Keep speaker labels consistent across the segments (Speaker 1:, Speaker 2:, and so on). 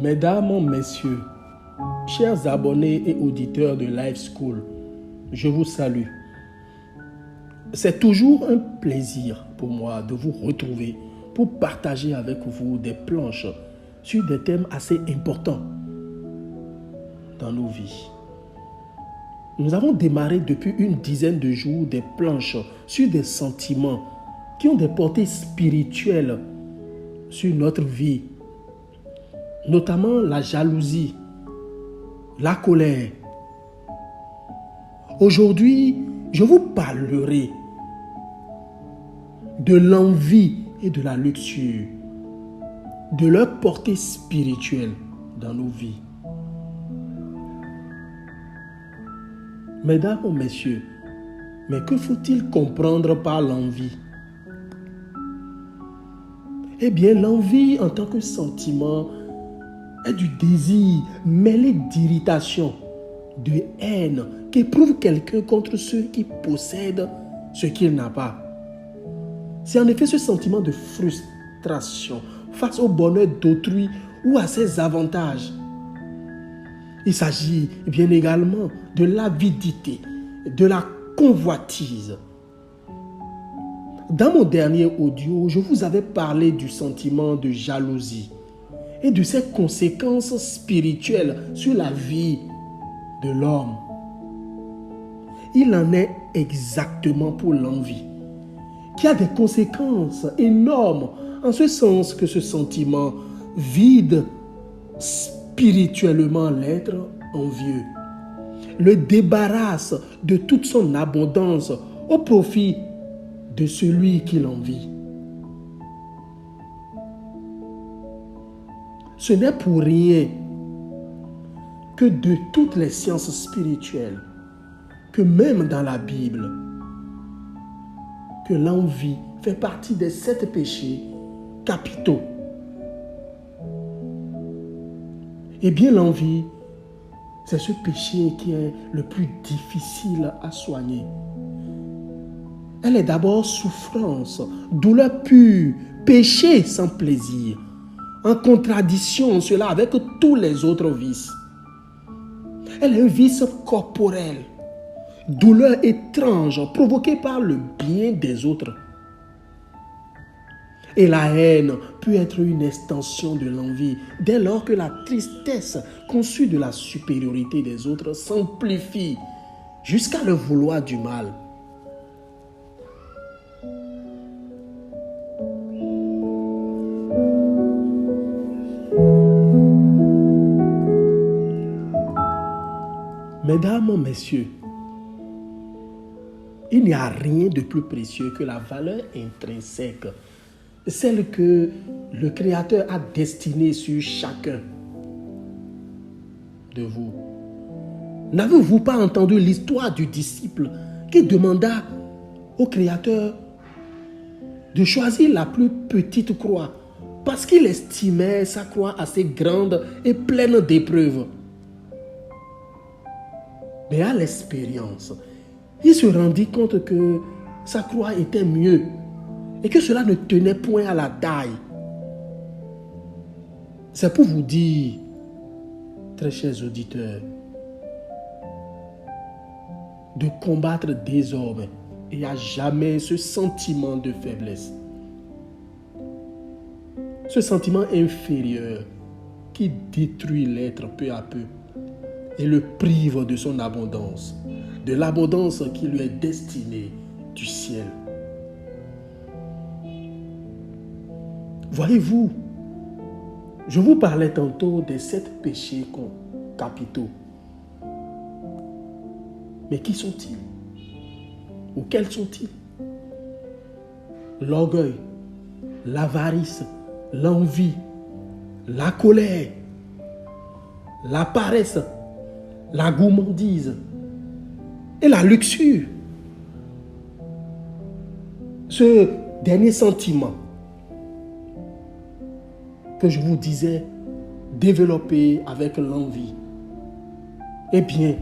Speaker 1: Mesdames, Messieurs, chers abonnés et auditeurs de Life School, je vous salue. C'est toujours un plaisir pour moi de vous retrouver pour partager avec vous des planches sur des thèmes assez importants dans nos vies. Nous avons démarré depuis une dizaine de jours des planches sur des sentiments qui ont des portées spirituelles sur notre vie, notamment la jalousie, la colère. Aujourd'hui, je vous parlerai de l'envie et de la luxure, de leur portée spirituelle dans nos vies. Mesdames et messieurs, mais que faut-il comprendre par l'envie? Eh bien, l'envie en tant que sentiment est du désir mêlé d'irritation, de haine qu'éprouve quelqu'un contre ceux qui possèdent ce qu'il n'a pas. C'est en effet ce sentiment de frustration face au bonheur d'autrui ou à ses avantages. Il s'agit bien également de l'avidité, de la convoitise. Dans mon dernier audio, je vous avais parlé du sentiment de jalousie et de ses conséquences spirituelles sur la vie de l'homme. Il en est exactement pour l'envie, qui a des conséquences énormes en ce sens que ce sentiment vide spirituellement l'être envieux, le débarrasse de toute son abondance au profit de celui qui l'envie. Ce n'est pour rien que de toutes les sciences spirituelles, que même dans la Bible, que l'envie fait partie des 7 péchés capitaux. Eh bien, l'envie, c'est ce péché qui est le plus difficile à soigner. Elle est d'abord souffrance, douleur pure, péché sans plaisir, en contradiction cela avec tous les autres vices. Elle est un vice corporel, douleur étrange provoquée par le bien des autres. Et la haine peut être une extension de l'envie dès lors que la tristesse conçue de la supériorité des autres s'amplifie jusqu'à le vouloir du mal. Mesdames, Messieurs, il n'y a rien de plus précieux que la valeur intrinsèque, celle que le Créateur a destinée sur chacun de vous. N'avez-vous pas entendu l'histoire du disciple qui demanda au Créateur de choisir la plus petite croix parce qu'il estimait sa croix assez grande et pleine d'épreuves? Mais à l'expérience, il se rendit compte que sa croix était mieux et que cela ne tenait point à la taille. C'est pour vous dire, très chers auditeurs, de combattre désormais et à jamais ce sentiment de faiblesse. Ce sentiment inférieur qui détruit l'être peu à peu et le prive de son abondance, de l'abondance qui lui est destinée du ciel. Voyez-vous, je vous parlais tantôt des 7 péchés capitaux. Mais qui sont-ils? Ou quels sont-ils? L'orgueil, l'avarice, l'envie, la colère, la paresse, la gourmandise et la luxure. Ce dernier sentiment que je vous disais développer avec l'envie. Eh bien,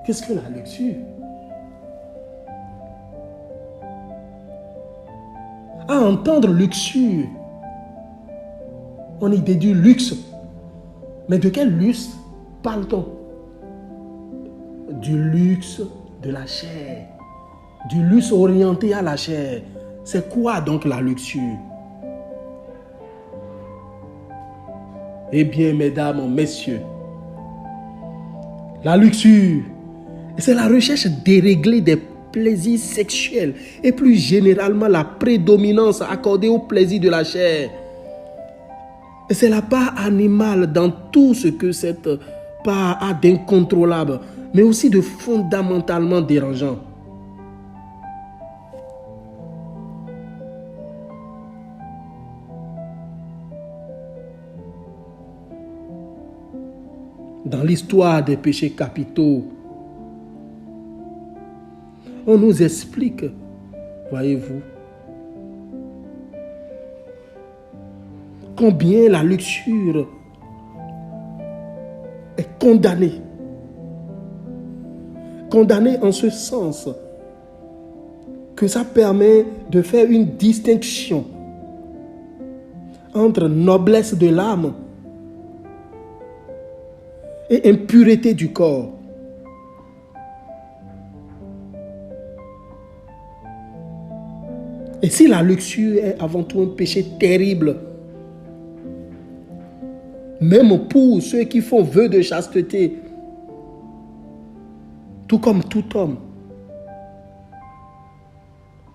Speaker 1: qu'est-ce que la luxure? À entendre luxure, On y déduit luxe. Mais de quel luxe parle-t-on? Du luxe de la chair. Du luxe orienté à la chair. C'est quoi donc la luxure? Eh bien, mesdames, messieurs, la luxure, c'est la recherche déréglée des plaisirs sexuels et plus généralement la prédominance accordée au plaisir de la chair. C'est la part animale dans tout ce que cette part a d'incontrôlable, mais aussi de fondamentalement dérangeant. Dans l'histoire des péchés capitaux, on nous explique, voyez-vous, combien la luxure est condamnée. Condamnée en ce sens que ça permet de faire une distinction entre noblesse de l'âme et impureté du corps. Et si la luxure est avant tout un péché terrible, même pour ceux qui font vœu de chasteté, tout comme tout homme,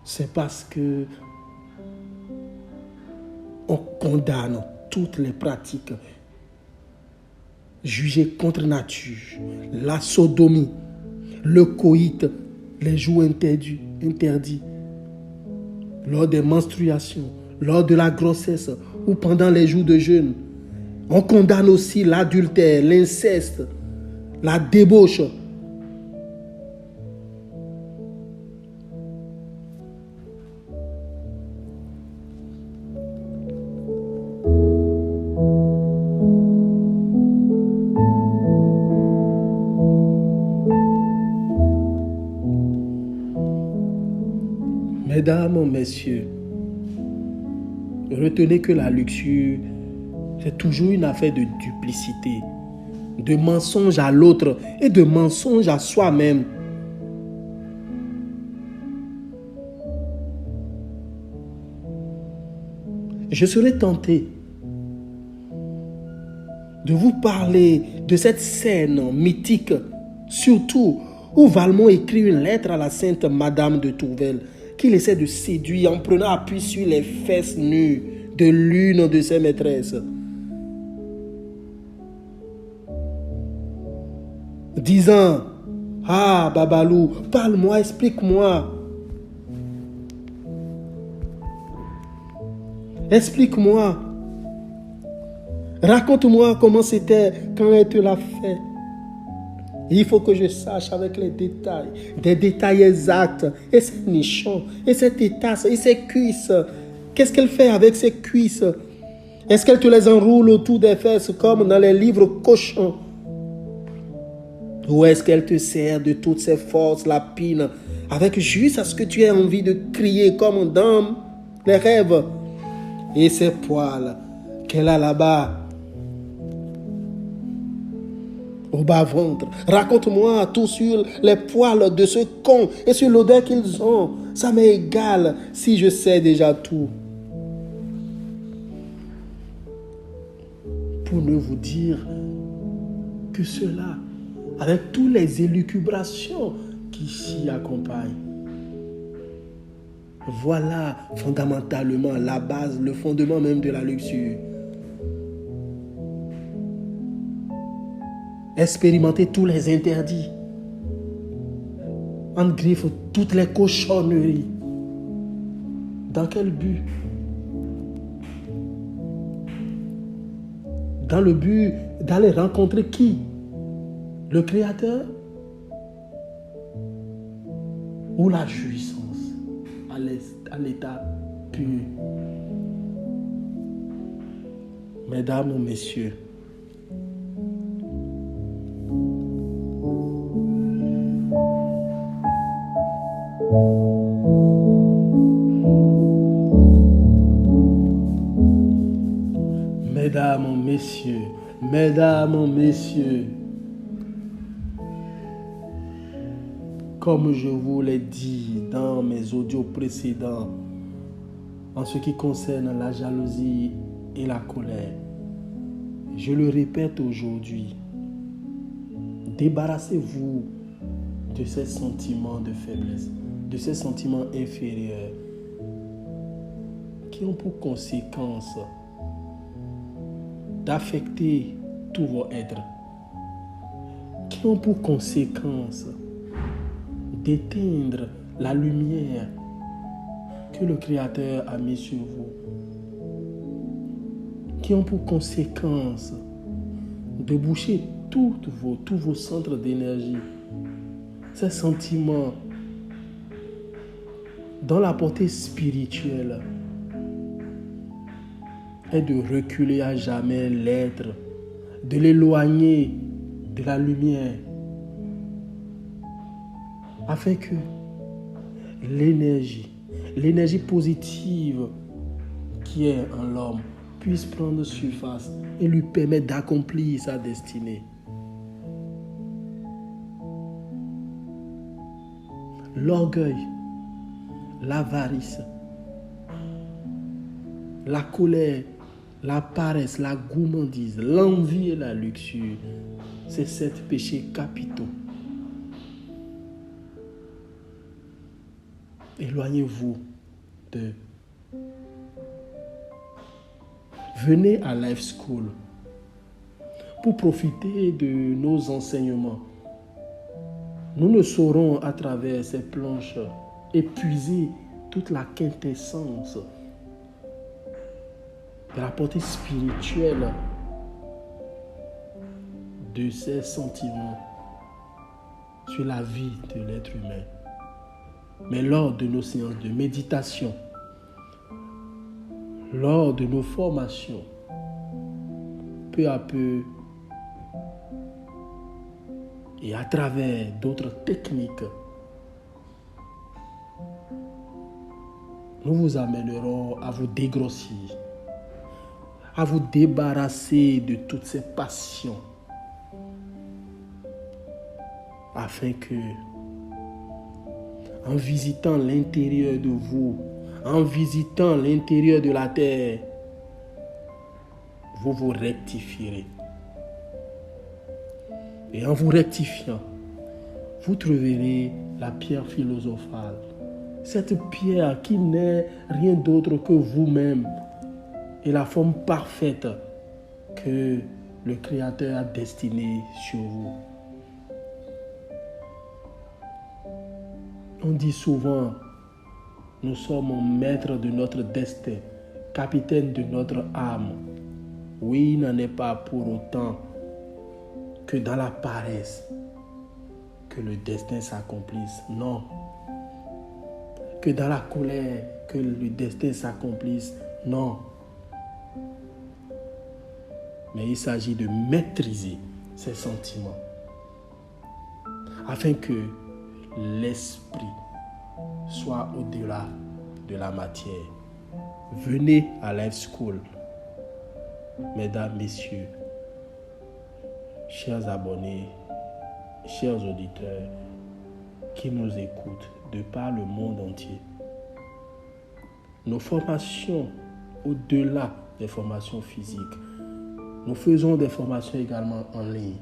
Speaker 1: c'est parce que on condamne toutes les pratiques jugées contre nature, la sodomie, le coït, les jours interdits, lors des menstruations, lors de la grossesse ou pendant les jours de jeûne. On condamne aussi l'adultère, l'inceste, la débauche. Mesdames, messieurs, retenez que la luxure, c'est toujours une affaire de duplicité, de mensonge à l'autre et de mensonge à soi-même. Je serais tenté de vous parler de cette scène mythique, surtout où Valmont écrit une lettre à la sainte Madame de Tourvel, qu'il essaie de séduire en prenant appui sur les fesses nues de l'une de ses maîtresses. Disant, « Ah, Babalou, parle-moi, explique-moi. Explique-moi. Raconte-moi comment c'était quand elle te l'a fait. Il faut que je sache avec les détails, des détails exacts. Et ces nichons, et cette étasse, et ces cuisses. Qu'est-ce qu'elle fait avec ces cuisses? Est-ce qu'elle te les enroule autour des fesses comme dans les livres cochons? Ou est-ce qu'elle te sert de toutes ses forces, la pine, avec juste à ce que tu aies envie de crier comme dans les rêves? Et ces poils qu'elle a là-bas, au bas-ventre. Raconte-moi tout sur les poils de ce con et sur l'odeur qu'ils ont. Ça m'est égal si je sais déjà tout. Pour ne vous dire que cela, avec toutes les élucubrations qui s'y accompagnent. Voilà fondamentalement la base, le fondement même de la luxure. Expérimenter tous les interdits. En griffe toutes les cochonneries. Dans quel but? Dans le but d'aller rencontrer qui? Le Créateur? Ou la jouissance à l'état pur? Mesdames ou messieurs, Mesdames, Messieurs, comme je vous l'ai dit dans mes audios précédents, en ce qui concerne la jalousie et la colère, je le répète aujourd'hui, débarrassez-vous de ces sentiments de faiblesse, de ces sentiments inférieurs qui ont pour conséquence d'affecter tout votre être, qui ont pour conséquence d'éteindre la lumière que le Créateur a mise sur vous, qui ont pour conséquence de boucher tous vos centres d'énergie, ces sentiments dont la portée spirituelle est de reculer à jamais l'être, de l'éloigner de la lumière, afin que l'énergie positive qui est en l'homme puisse prendre surface et lui permettre d'accomplir sa destinée. L'orgueil, l'avarice, la colère, la paresse, la gourmandise, l'envie et la luxure, c'est 7 péchés capitaux. Éloignez-vous d'eux. Venez à Life School pour profiter de nos enseignements. Nous ne saurons à travers ces planches épuiser toute la quintessence de la portée spirituelle de ces sentiments sur la vie de l'être humain. Mais lors de nos séances de méditation, lors de nos formations, peu à peu, et à travers d'autres techniques, nous vous amènerons à vous dégrossir, à vous débarrasser de toutes ces passions, afin que, en visitant l'intérieur de vous, en visitant l'intérieur de la terre, vous vous rectifierez. Et en vous rectifiant, vous trouverez la pierre philosophale. Cette pierre qui n'est rien d'autre que vous-même et la forme parfaite que le Créateur a destinée sur vous. On dit souvent, nous sommes maîtres de notre destin, capitaines de notre âme. Oui, il n'en est pas pour autant que dans la paresse que le destin s'accomplisse. Non. Que dans la colère que le destin s'accomplisse. Non. Mais il s'agit de maîtriser ces sentiments afin que l'esprit soit au-delà de la matière. Venez à Life School, mesdames, messieurs, chers abonnés, chers auditeurs qui nous écoutent de par le monde entier. Nos formations, au-delà des formations physiques, nous faisons des formations également en ligne,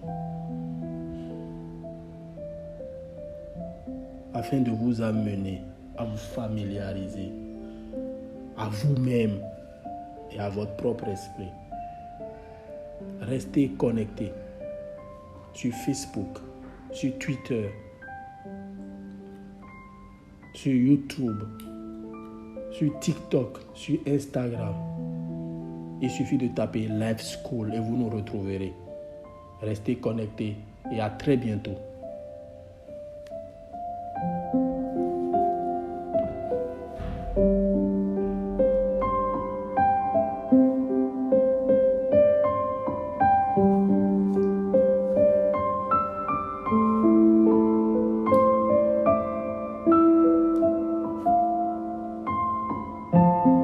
Speaker 1: afin de vous amener à vous familiariser à vous-même et à votre propre esprit. Restez connectés sur Facebook, sur Twitter, sur YouTube, sur TikTok, sur Instagram. Il suffit de taper Life School et vous nous retrouverez. Restez connectés et à très bientôt.